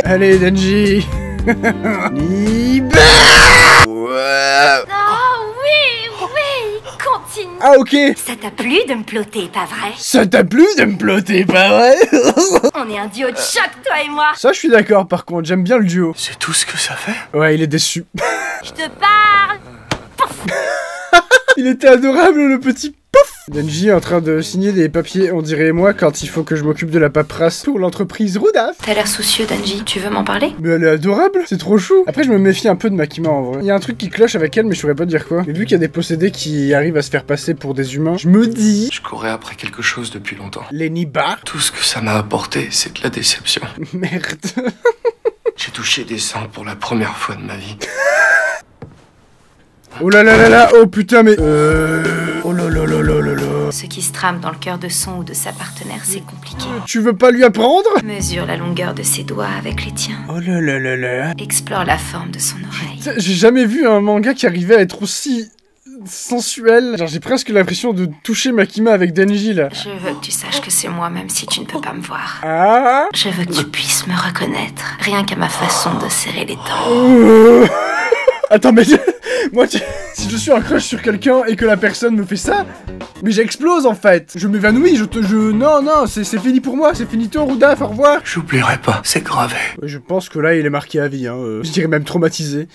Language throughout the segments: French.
Allez, Denji. Niba. Oh oui, continue. Ah ok. Ça t'a plu de me ploter, pas vrai? Ça t'a plu de me ploter, pas vrai? On est un duo de choc, toi et moi. Ça, je suis d'accord, par contre, j'aime bien le duo. C'est tout ce que ça fait? Ouais, il est déçu. Je te parle. Il était adorable, le petit pouf. Denji est en train de signer des papiers, on dirait moi, quand il faut que je m'occupe de la paperasse pour l'entreprise Rudaf. T'as l'air soucieux, Denji. Tu veux m'en parler? Mais elle est adorable, c'est trop chou. Après, je me méfie un peu de Makima, en vrai. Il y a un truc qui cloche avec elle, mais je saurais pas dire quoi. Mais vu qu'il y a des possédés qui arrivent à se faire passer pour des humains, je me dis... Je courais après quelque chose depuis longtemps. Les Nibar. Tout ce que ça m'a apporté, c'est de la déception. Merde. J'ai touché des sangs pour la première fois de ma vie. Oh là là là là, oh putain, mais... Oh là là là là là là. Ce qui se trame dans le cœur de son ou de sa partenaire, c'est compliqué. Tu veux pas lui apprendre? Mesure la longueur de ses doigts avec les tiens. Oh là là là là. Explore la forme de son oreille. J'ai jamais vu un manga qui arrivait à être aussi sensuel. Genre, j'ai presque l'impression de toucher Makima avec Denji, là. Je veux que tu saches que c'est moi, même si tu ne peux pas me voir. Ah. Je veux que tu puisses me reconnaître, rien qu'à ma façon de serrer les dents. Attends, mais moi, si je suis un crush sur quelqu'un et que la personne me fait ça, mais j'explose en fait. Je m'évanouis, Non, non, c'est fini pour moi, c'est finito, Rudaf, au revoir. J'oublierai pas, c'est gravé. Ouais, je pense que là, il est marqué à vie, hein. Je dirais même traumatisé.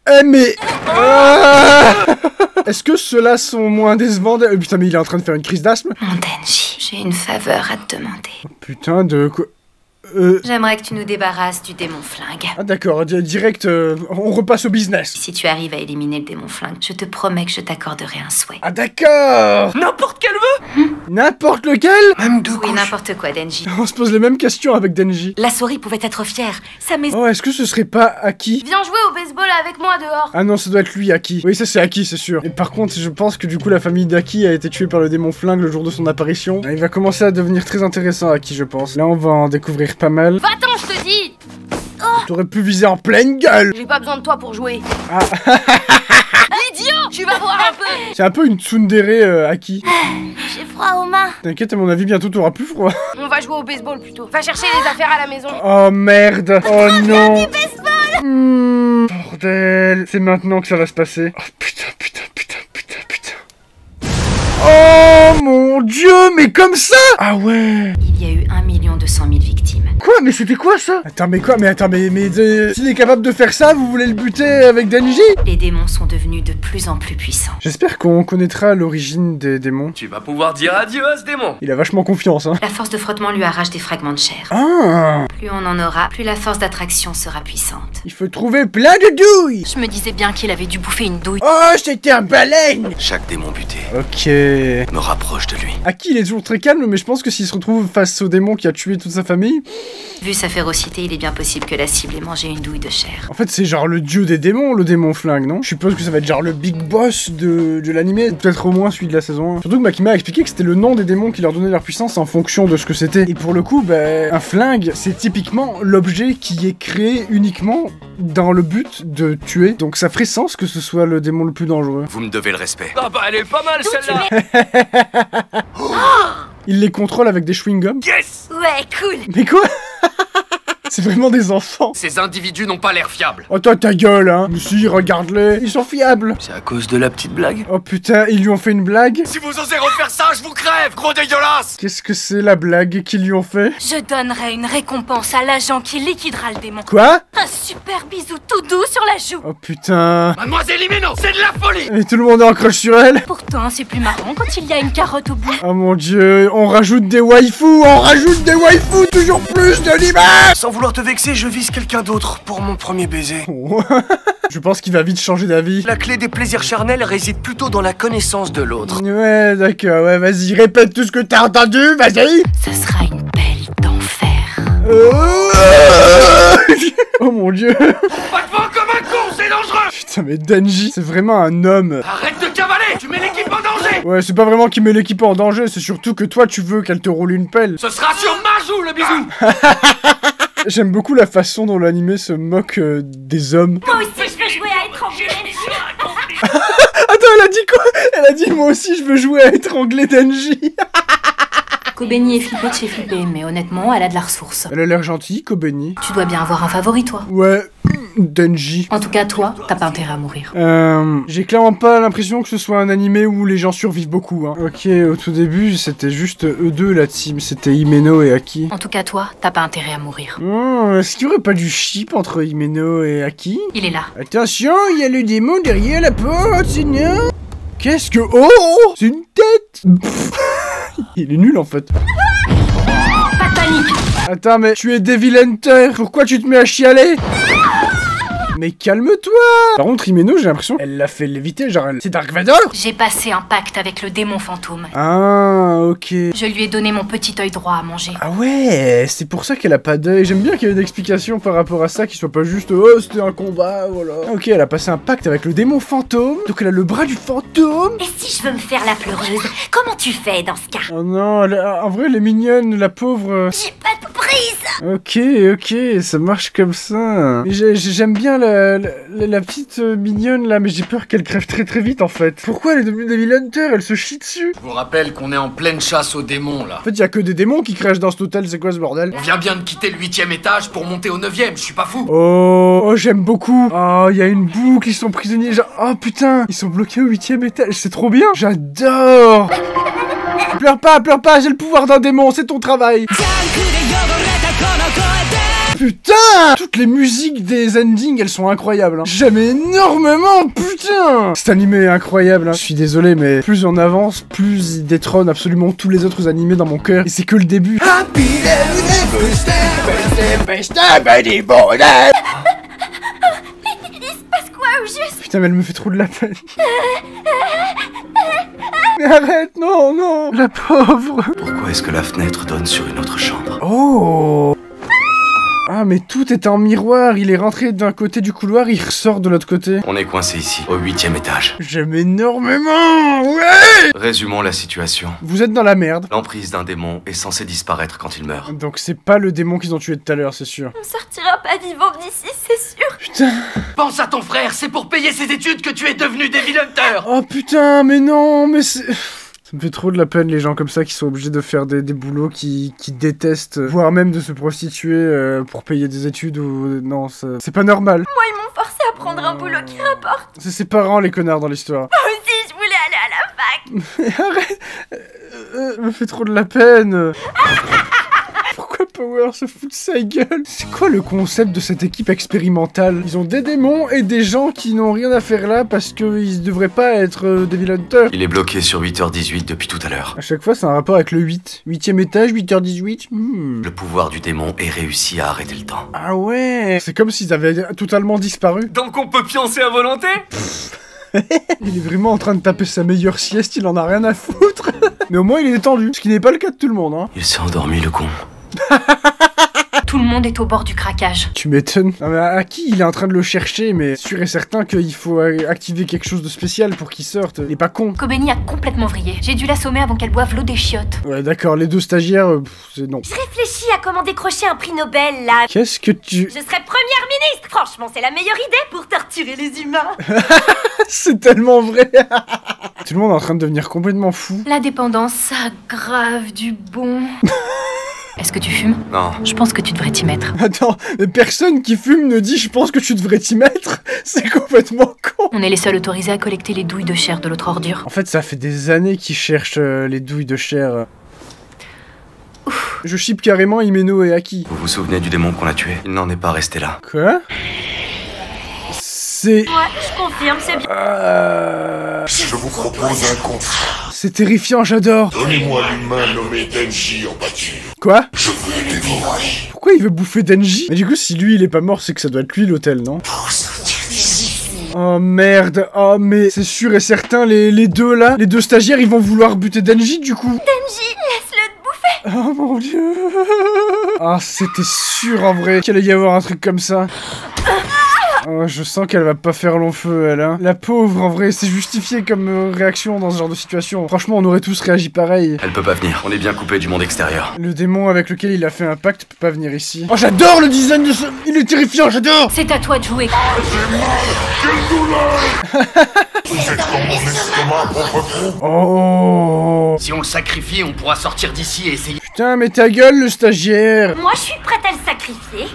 Eh mais... Ah. Est-ce que ceux-là sont moins décevants? Putain, mais il est en train de faire une crise d'asthme. Mon Denji, j'ai une faveur à te demander. Putain de quoi... J'aimerais que tu nous débarrasses du démon flingue. Ah d'accord, direct, on repasse au business. Si tu arrives à éliminer le démon flingue, je te promets que je t'accorderai un souhait. Ah d'accord. N'importe quel vœu. N'importe lequel. Même deux Oui, couches. n'importe quoi, Denji. On se pose les mêmes questions avec Denji. La souris pouvait être fière. Sa maison... Oh, est-ce que ce serait pas Aki? Viens jouer au baseball avec moi dehors. Ah non, ça doit être lui, Aki. Oui, ça c'est Aki, c'est sûr. Et par contre, je pense que du coup, la famille d'Aki a été tuée par le démon flingue le jour de son apparition. Il va commencer à devenir très intéressant, Aki, je pense. Là, on va en découvrir pas mal. Va-t'en, je te dis. T'aurais pu viser en pleine gueule. J'ai pas besoin de toi pour jouer. Ah. Idiot. Tu vas voir un peu. C'est un peu une tsundere, Aki. J'ai froid aux mains. T'inquiète, à mon avis, bientôt t'auras plus froid. On va jouer au baseball plutôt. Va chercher les affaires à la maison. Oh merde. Oh non. Bordel. C'est maintenant que ça va se passer. Oh putain, putain, putain, putain, putain. Oh mon dieu, mais comme ça. Ah ouais. Il y a eu 1 200 000 victimes. Quoi? Mais c'était quoi ça? Attends, mais quoi? Mais attends, mais s'il est capable de faire ça, vous voulez le buter avec Denji? Les démons sont devenus de plus en plus puissants. J'espère qu'on connaîtra l'origine des démons. Tu vas pouvoir dire adieu à ce démon. Il a vachement confiance, hein. La force de frottement lui arrache des fragments de chair. Ah. Plus on en aura, plus la force d'attraction sera puissante. Il faut trouver plein de douilles. Je me disais bien qu'il avait dû bouffer une douille. Oh, c'était un baleine. Chaque démon buté Ok. me rapproche de lui. Aki, il est toujours très calme, mais je pense que s'il se retrouve face au démon qui a tué toute sa famille... Vu sa férocité, il est bien possible que la cible ait mangé une douille de chair. En fait, c'est genre le dieu des démons, le démon flingue, non? Je suppose que ça va être genre le big boss de l'animé, peut-être au moins celui de la saison 1. Surtout que Makima a expliqué que c'était le nom des démons qui leur donnait leur puissance en fonction de ce que c'était. Et pour le coup, un flingue, c'est typiquement l'objet qui est créé uniquement dans le but de tuer. Donc ça ferait sens que ce soit le démon le plus dangereux. Vous me devez le respect. Ah bah elle est pas mal celle-là. Il les contrôle avec des chewing-gums. Yes. Ouais, cool. Mais quoi? C'est vraiment des enfants. Ces individus n'ont pas l'air fiables. Oh toi ta gueule, hein. Mais si, regarde-les, ils sont fiables. C'est à cause de la petite blague. Oh putain, ils lui ont fait une blague? Si vous osez refaire ça, je vous crève, gros dégueulasse. Qu'est-ce que c'est la blague qu'ils lui ont fait? Je donnerai une récompense à l'agent qui liquidera le démon. Quoi? Un super bisou tout doux sur la joue. Oh putain. Mademoiselle Himeno, c'est de la folie. Et tout le monde est en crush sur elle? Pourtant, c'est plus marrant quand il y a une carotte au bout. Oh mon dieu, on rajoute des waifus, toujours plus de l'image. Sans vouloir te vexer, je vise quelqu'un d'autre pour mon premier baiser. Je pense qu'il va vite changer d'avis. La clé des plaisirs charnels réside plutôt dans la connaissance de l'autre. Ouais, d'accord, ouais, vas-y, répète tout ce que t'as entendu, vas-y. Ce sera une belle d'enfer. Oh mon dieu. Pas de vent comme un con, c'est dangereux. Putain, mais Denji, c'est vraiment un homme. Arrête de cavaler, tu mets l'équipe en danger. Ouais, c'est pas vraiment qu'il met l'équipe en danger, c'est surtout que toi, tu veux qu'elle te roule une pelle. Ce sera sur ma joue, le bisou. J'aime beaucoup la façon dont l'animé se moque des hommes. Moi aussi, je veux jouer à étrangler. Attends, elle a dit quoi? Elle a dit moi aussi je veux jouer à étrangler Denji. Kobeni est flippée de chez flippée, mais honnêtement, elle a de la ressource. Elle a l'air gentille, Kobeni. Tu dois bien avoir un favori, toi. Ouais, Denji. En tout cas, toi, t'as pas intérêt à mourir. J'ai clairement pas l'impression que ce soit un animé où les gens survivent beaucoup, hein. Ok, au tout début, c'était juste eux deux, la team. C'était Himeno et Aki. En tout cas, toi, t'as pas intérêt à mourir. Est-ce qu'il y aurait pas du ship entre Himeno et Aki? Il est là. Attention, il y a le démon derrière la porte, c'est non? Qu'est-ce que... Oh! C'est une tête. Il est nul, en fait. Pas de panique! Attends, mais tu es Devil Hunter. Pourquoi tu te mets à chialer? Mais calme-toi! Par contre, Himeno, j'ai l'impression elle l'a fait léviter, genre c'est Dark Vador? J'ai passé un pacte avec le démon fantôme. Ah, ok. Je lui ai donné mon petit œil droit à manger. Ah ouais, c'est pour ça qu'elle a pas d'œil. J'aime bien qu'il y ait une explication par rapport à ça, qu'il soit pas juste oh c'était un combat, voilà. Ok, elle a passé un pacte avec le démon fantôme, donc elle a le bras du fantôme. Et si je veux me faire la pleureuse, comment tu fais dans ce cas? Oh non, en vrai elle est mignonne, la pauvre. J'ai pas de prise! Ok, ça marche comme ça. Mais j'aime bien la petite mignonne là, mais j'ai peur qu'elle crève très vite en fait. Pourquoi elle est devenue Devil Hunter? Elle se chie dessus. Je vous rappelle qu'on est en pleine chasse aux démons là. En fait, y a que des démons qui crachent dans cet hôtel, c'est quoi ce bordel? On vient bien de quitter le 8e étage pour monter au 9e, je suis pas fou. Oh, j'aime beaucoup. Oh, il y a une boucle, ils sont prisonniers. Oh putain, ils sont bloqués au 8e étage, c'est trop bien. J'adore. Pleure pas, j'ai le pouvoir d'un démon, c'est ton travail. Putain! Toutes les musiques des endings, elles sont incroyables, hein. J'aime énormément, putain! Cet animé est incroyable, hein. Je suis désolé, mais plus on avance, plus il détrône absolument tous les autres animés dans mon cœur. Et c'est que le début. Putain, mais elle me fait trop de la peine. Mais arrête, non! La pauvre! Pourquoi est-ce que la fenêtre donne sur une autre chambre? Oh! Ah, mais tout est en miroir. Il est rentré d'un côté du couloir, il ressort de l'autre côté. On est coincé ici, au 8e étage. J'aime énormément. Ouais! Résumons la situation. Vous êtes dans la merde. L'emprise d'un démon est censée disparaître quand il meurt. Donc c'est pas le démon qu'ils ont tué tout à l'heure, c'est sûr. On sortira pas vivant d'ici, c'est sûr. Putain. Pense à ton frère, c'est pour payer ses études que tu es devenu Devil Hunter. Oh putain, mais non, mais c'est... Ça me fait trop de la peine les gens comme ça qui sont obligés de faire des boulots qui détestent, voire même de se prostituer pour payer des études ou... Non, c'est pas normal. Moi, ils m'ont forcé à prendre un boulot qui rapporte. C'est ses parents les connards dans l'histoire. Moi aussi, je voulais aller à la fac. Arrête, me fait trop de la peine. Pourquoi Power se fout de sa gueule? C'est quoi le concept de cette équipe expérimentale? Ils ont des démons et des gens qui n'ont rien à faire là parce qu'ils devraient pas être Devil Hunter. Il est bloqué sur 8h18 depuis tout à l'heure. À chaque fois, c'est un rapport avec le 8. 8e étage, 8h18. Le pouvoir du démon est réussi à arrêter le temps. Ah ouais. C'est comme s'ils avaient totalement disparu. Donc on peut pioncer à volonté? Il est vraiment en train de taper sa meilleure sieste, il en a rien à foutre. Mais au moins, il est détendu. Ce qui n'est pas le cas de tout le monde, hein. Il s'est endormi, le con. Tout le monde est au bord du craquage. Tu m'étonnes. Non mais à qui il est en train de le chercher, mais sûr et certain qu'il faut activer quelque chose de spécial pour qu'il sorte. Il est pas con. Kobeni a complètement vrillé. J'ai dû l'assommer avant qu'elle boive l'eau des chiottes. Ouais d'accord, les deux stagiaires, c'est non. Je réfléchis à comment décrocher un prix Nobel, là. Qu'est-ce que tu... Je serais première ministre. Franchement, c'est la meilleure idée pour torturer les humains. C'est tellement vrai. Tout le monde est en train de devenir complètement fou. La dépendance, ça grave du bon. Est-ce que tu fumes? Non. Je pense que tu devrais t'y mettre. Attends, mais personne qui fume ne dit je pense que tu devrais t'y mettre. C'est complètement con. On est les seuls autorisés à collecter les douilles de chair de l'autre ordure. En fait, ça fait des années qu'ils cherchent les douilles de chair. Ouf. Je ship carrément Himeno et Aki. Vous vous souvenez du démon qu'on a tué? Il n'en est pas resté là. Quoi? C'est... Ouais, je confirme, c'est bien. Je vous propose un contrat. C'est terrifiant, j'adore. Donnez-moi l'humain nommé Denji en pâture. Quoi? Je veux le dévorer. Pourquoi il veut bouffer Denji? Mais du coup, si lui il est pas mort, c'est que ça doit être lui l'hôtel, non? Oh merde, oh mais c'est sûr et certain, les deux là, les deux stagiaires, ils vont vouloir buter Denji du coup. Denji, laisse-le te bouffer. Oh mon dieu. Ah, c'était sûr en vrai qu'il allait y avoir un truc comme ça. Oh, je sens qu'elle va pas faire long feu, elle, hein. La pauvre, en vrai, c'est justifié comme réaction dans ce genre de situation. Franchement, on aurait tous réagi pareil. Elle peut pas venir, on est bien coupé du monde extérieur. Le démon avec lequel il a fait un pacte peut pas venir ici. Oh, j'adore le design de ce... Il est terrifiant, j'adore. C'est à toi de jouer. Vous êtes dans mon estomac, pauvre trou. Oh. Si on le sacrifie, on pourra sortir d'ici et essayer. Putain, mais ta gueule, le stagiaire. Moi, je suis prête à le sacrifier.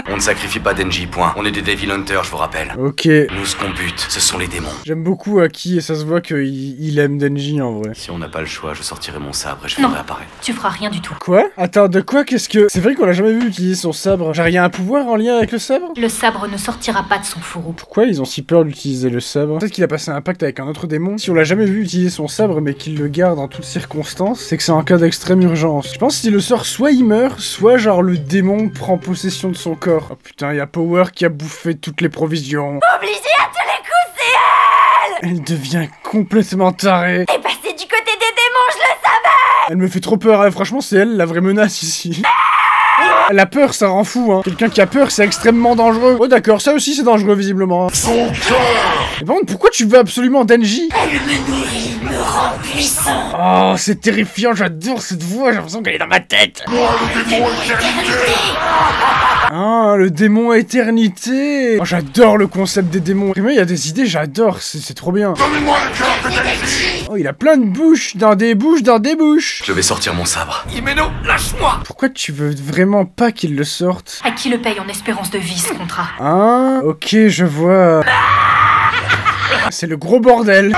On ne sacrifie pas Denji, point. On est des Devil Hunters, je vous rappelle. Ok. Nous, ce qu'on bute, ce sont les démons. J'aime beaucoup Aki et ça se voit qu'il aime Denji en vrai. Si on n'a pas le choix, je sortirai mon sabre et je Non. ferai apparaître. Tu feras rien du tout. Quoi? Attends, de quoi? Qu'est-ce que... C'est vrai qu'on l'a jamais vu utiliser son sabre. Genre, y a un pouvoir en lien avec le sabre? Le sabre ne sortira pas de son fourreau. Pourquoi ils ont si peur d'utiliser le sabre? Peut-être qu'il a passé un pacte avec un autre démon. Si on l'a jamais vu utiliser son sabre mais qu'il le garde en toutes circonstances, c'est que c'est en cas d'extrême urgence. Je pense que si le sort, soit il meurt, soit genre le démon prend possession de son corps. Oh putain, y a Power qui a bouffé toutes les provisions. Obligé à tous les coups, c'est elle. Elle devient complètement tarée. T'es passé du côté des démons, je le savais. Elle me fait trop peur, hein. Franchement c'est elle la vraie menace ici. La peur ça rend fou hein. Quelqu'un qui a peur c'est extrêmement dangereux. Oh d'accord, ça aussi c'est dangereux visiblement. Son cœur. Mais par contre pourquoi tu veux absolument Denji? Elle me nourrit, me rend puissant. Oh c'est terrifiant, j'adore cette voix, j'ai l'impression qu'elle est dans ma tête. Moi, le démon éternité. Ah, le démon éternité. Oh j'adore le concept des démons. Vraiment il y a des idées, j'adore, c'est trop bien. Donnez-moi le cœur de Denji. Oh il a plein de bouches, dans des bouches, dans des bouches. Je vais sortir mon sabre. Himeno, lâche-moi! Pourquoi tu veux vraiment pas qu'il le sorte? À qui le paye en espérance de vie ce contrat? Ah, ok, je vois. Ah, c'est le gros bordel.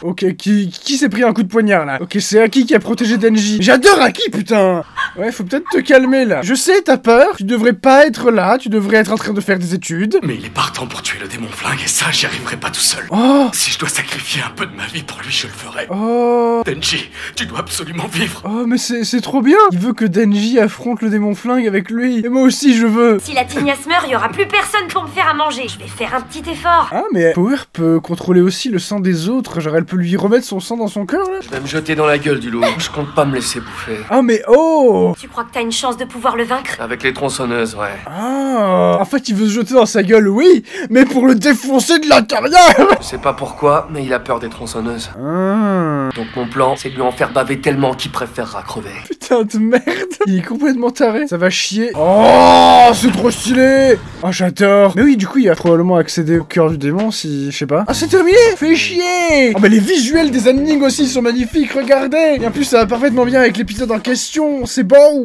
Ok, qui s'est pris un coup de poignard là? Ok, c'est Aki qui a protégé Denji. J'adore Aki, putain! Ouais, faut peut-être te calmer là. Je sais, t'as peur, tu devrais pas être là, tu devrais être en train de faire des études. Mais il est partant pour tuer le démon flingue et ça, j'y arriverai pas tout seul. Oh! Si je dois sacrifier un peu de ma vie pour lui, je le ferai. Oh! Denji, tu dois absolument vivre. Oh, mais c'est trop bien! Il veut que Denji affronte le démon flingue avec lui. Et moi aussi, je veux. Si la tignasse meurt, y aura plus personne pour me faire à manger. Je vais faire un petit effort. Ah, mais Power peut contrôler aussi le sang des autres. Genre, elle peut lui remettre son sang dans son cœur là? Je vais me jeter dans la gueule du loup. Je compte pas me laisser bouffer. Ah, mais oh! Tu crois que t'as une chance de pouvoir le vaincre? Avec les tronçonneuses, ouais. Ah! En fait, il veut se jeter dans sa gueule, oui, mais pour le défoncer de l'intérieur! Je sais pas pourquoi, mais il a peur des tronçonneuses. Ah! Donc mon plan, c'est de lui en faire baver tellement qu'il préférera crever. Putain de merde! Il est complètement taré. Ça va chier. Oh! C'est trop stylé! Oh, j'adore! Mais oui, du coup, il a probablement accédé au cœur du démon si... je sais pas. Ah, c'est terminé! Fais chier! Oh, mais les visuels des endings aussi sont magnifiques, regardez! Et en plus, ça va parfaitement bien avec l'épisode en question, c'est bon!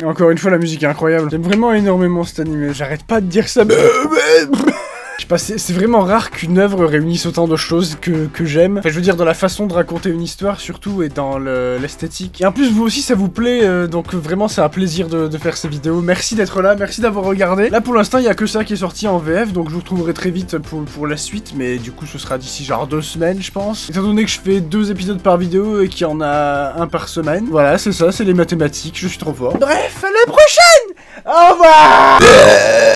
Et encore une fois, la musique est incroyable. J'aime vraiment énormément cet animé. J'arrête pas de dire ça. Je sais pas, c'est vraiment rare qu'une œuvre réunisse autant de choses que j'aime. Enfin, je veux dire, dans la façon de raconter une histoire, surtout, et dans l'esthétique. Et en plus, vous aussi, ça vous plaît, donc vraiment, c'est un plaisir de faire ces vidéos. Merci d'être là, merci d'avoir regardé. Là, pour l'instant, il y a que ça qui est sorti en VF, donc je vous retrouverai très vite pour la suite, mais du coup, ce sera d'ici genre 2 semaines, je pense. Étant donné que je fais 2 épisodes par vidéo et qu'il y en a un par semaine. Voilà, c'est ça, c'est les mathématiques, je suis trop fort. Bref, à la prochaine! Au revoir!